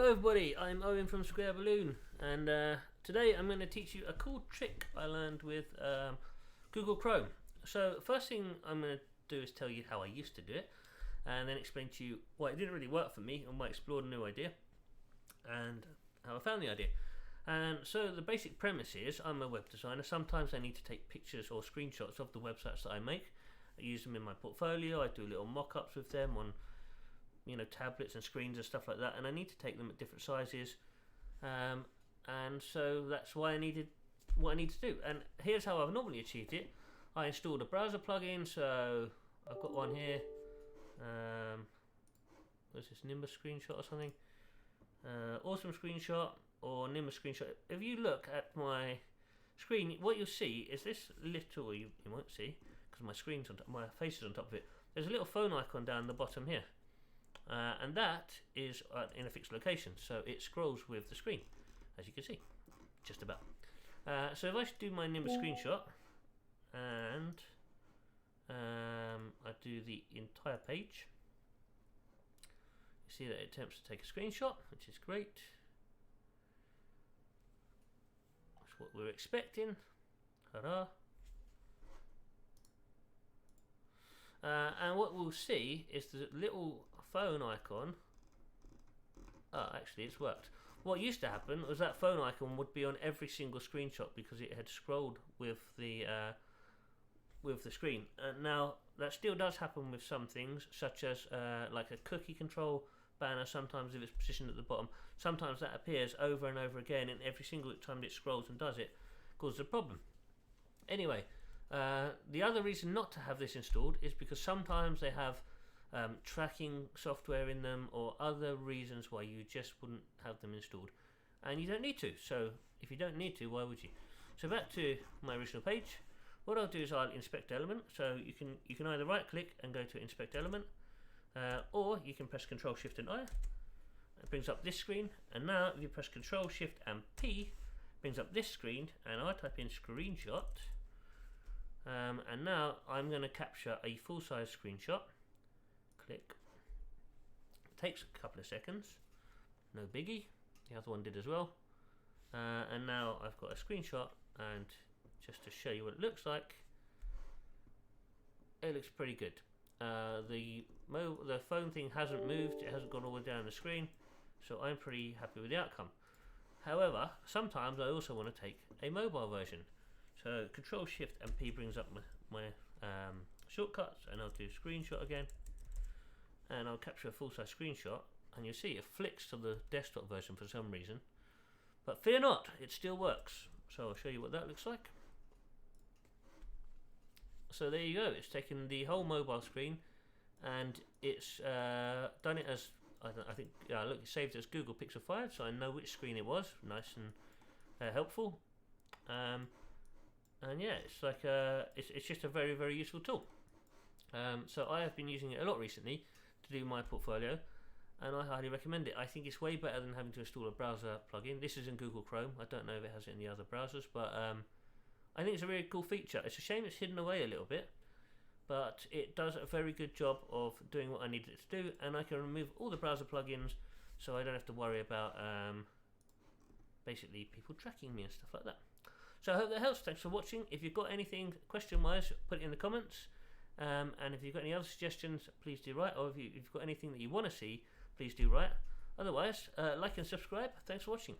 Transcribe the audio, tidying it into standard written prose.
Hello everybody, I'm Owen from Square Balloon, and today I'm going to teach you a cool trick I learned with Google Chrome. So first thing I'm going to do is tell you how I used to do it, and then explain to you why it didn't really work for me and why I explored a new idea, and how I found the idea. And so the basic premise is I'm a web designer. Sometimes I need to take pictures or screenshots of the websites that I make. I use them in my portfolio. I do little mock-ups with them on tablets and screens and stuff like that, and I need to take them at different sizes, and so that's why I needed what I need to do. And here's how I've normally achieved it. I installed a browser plugin, so I've got one here. What's this, Nimbus screenshot or something? Awesome screenshot or Nimbus screenshot. If you look at my screen, what you'll see is this little, you won't see because my screen's on top, my face is on top of it. There's a little phone icon down the bottom here. And that is in a fixed location, so it scrolls with the screen, as you can see, just about. So if I do my Nimbus screenshot, and I do the entire page, you see that it attempts to take a screenshot, which is great. That's what we're expecting. Hurrah! And what we'll see is the little phone icon. Actually, it's worked. What used to happen was that phone icon would be on every single screenshot because it had scrolled with the screen. And now that still does happen with some things, such as like a cookie control banner. Sometimes if it's positioned at the bottom, sometimes that appears over and over again, and every single time it scrolls and does it causes a problem. Anyway, the other reason not to have this installed is because sometimes they have tracking software in them, or other reasons why you just wouldn't have them installed, and you don't need to. So if you don't need to, why would you? So back to my original page, what I'll do is I'll inspect element. So you can either right click and go to inspect element, or you can press Ctrl Shift and I. It brings up this screen, and now if you press Ctrl Shift and P, it brings up this screen, and I type in screenshot, and now I'm going to capture a full-size screenshot. Click. It takes a couple of seconds, no biggie. The other one did as well. And now I've got a screenshot, and just to show you what it looks like, it looks pretty good. The phone thing hasn't moved, it hasn't gone all the way down the screen, so I'm pretty happy with the outcome. However, sometimes I also want to take a mobile version. So Control Shift and P brings up my shortcuts, and I'll do screenshot again. And I'll capture a full-size screenshot, and you'll see it flicks to the desktop version for some reason, but fear not, it still works. So I'll show you what that looks like. So there you go, it's taken the whole mobile screen, and it's done it as I think look, it's saved as Google Pixel 5, so I know which screen it was. Nice and helpful. And yeah, it's like it's just a very, very useful tool. So I have been using it a lot recently to do my portfolio, and I highly recommend it. I think it's way better than having to install a browser plugin. This is in Google Chrome. I don't know if it has it in the other browsers, but I think it's a really cool feature. It's a shame it's hidden away a little bit, but it does a very good job of doing what I needed it to do, and I can remove all the browser plugins, so I don't have to worry about basically people tracking me and stuff like that. So I hope that helps. Thanks for watching. If you've got anything question-wise, put it in the comments. And if you've got any other suggestions, please do write. Or if you've got anything that you want to see, please do write. Otherwise, like and subscribe. Thanks for watching.